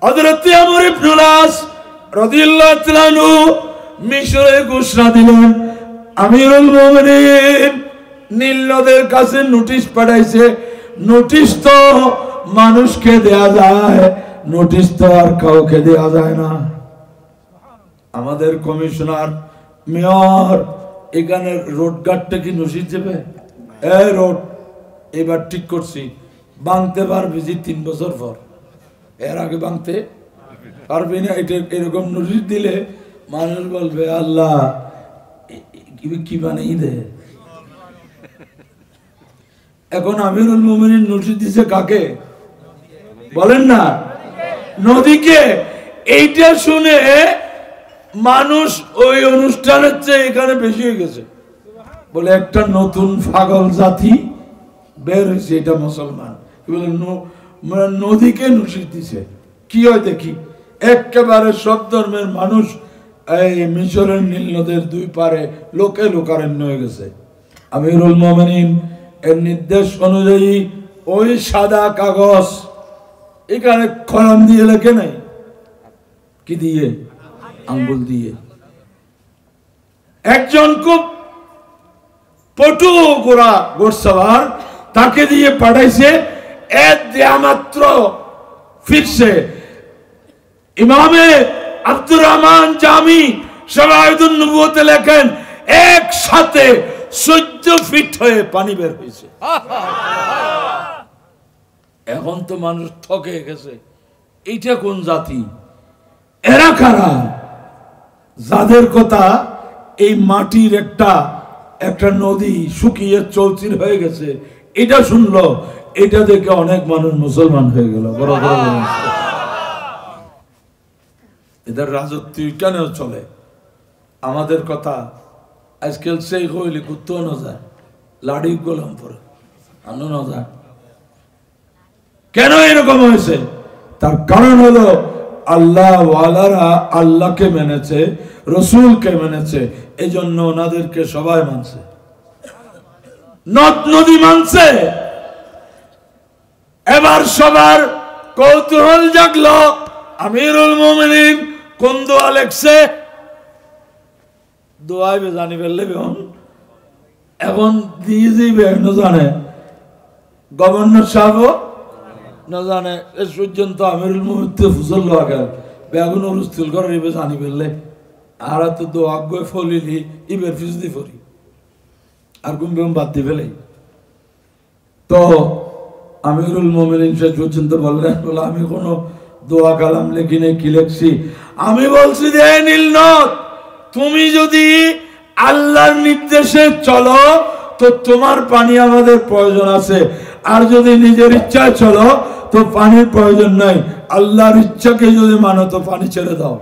হযরত আমর ইবনে আস রাদিয়াল্লাহু তাআলা আনহু মিশরে ঘোষণা দিলেন, আমিরুল মুমিনিন নীল নদের কাছে নোটিশ পাঠাইছে। নোটিশ তো মানুষকে দেয়া যায়, নোটিশ তো আর কাউকে দেয়া যায় না। আমাদের কমিশনার মেয়র এখানে রোড গার্ডটা কি নোটিশ দেবে? রোড এবার ঠিক করছি, ভাঙতে পারবি যে 3 বছর পর, এর আগে ভাঙতে পারবি না। এটা এরকম নোটিশ দিলে মানুষ বলবে আল্লাহ কি বানাই দে। এখন আমিরুল মুমিনিন নোটিশ দিছে কাকে বলেন না? নদীকে। এইটা শুনে মানুষ ওই অনুষ্ঠানের চেয়ে এখানে বেশি হয়ে গেছে। বলে একটা নতুন পাগল জাতি বের হয়েছে, এটা মুসলমান। নদীকে নোটিশ দিছে, কি হয় দেখি। একেবারে সব ধর্মের মানুষ এই মিশরের নীল নদের 2 পারে লোকে লোকারণ্য হয়ে গেছে। আমিরুল মুমিনিন এর নির্দেশ অনুযায়ী ওই সাদা কাগজ এখানে কলম দিয়ে লেখে নাই, কি দিয়ে? আঙ্গুল দিয়ে। একজন খুব পটু গোরা গোরসওয়ার তাকে দিয়ে পাঠাইছে। এর দেয়া মাত্র ফিরছে। ইমামে আব্দুর রহমান জামি শাওয়াহিদুন নবুওয়াতে লেখেন একসাথে 14 ফিট হয়ে পানি বের হয়েছে। এখন তো মানুষ ঠকে গেছে, এইটা কোন জাতি, এরা কারা? যাদের কথা এই মাটির একটা নদী শুকিয়ে চৌচির হয়ে গেছে, এটা শুনলো, এটা দেখে অনেক মানুষ মুসলমান হয়ে গেল। এদের রাজত্ব কেন চলে? আমাদের কথা আজকাল সেই হইলে কুত্তো না যায়, লাড়ি গোলাম পরে আনো না যায়। কেন এরকম হয়েছে? তার কারণ হলো আল্লাহ ওয়ালারা আল্লাহকে মেনেছে, রসুলকে মেনেছে, এই জন্য ওনাদেরকে সবাই মানছে, নদ নদী মানছে। এবার সবার কৌতূহল জাগলো, আমিরুল মুমিনিন কোন দোয়া লেখছে? দোয়াই জানি ফেললে এখন দিয়ে যাইবে না জানে, গভর্নর সাহেব না জানে। এ পর্যন্ত আমিরুল মুমিনিন ফুজল লাগাল বেগুন উরুস্তুল করে ইবে জানি ফেললে, আর তো দোয়া গয় ফলিলি ইবের ফিজদি ফরি আর গুম বেগুম বাদ দিয়ে ফেলে। তো আমিরুল মুমিনিন শেষ পর্যন্ত বললেন, বলে আমি কোনো দোয়া কালাম লেখি নেই, কি লেখছি? আমি বলছি যে নীল নদ, তুমি যদি আল্লাহর নির্দেশে চলো তো তোমার পানি আমাদের প্রয়োজন আছে, আর যদি নিজের ইচ্ছায় চলো তো পানির প্রয়োজন নাই। আল্লাহর ইচ্ছাকে যদি মানো তো পানি ছেড়ে দাও।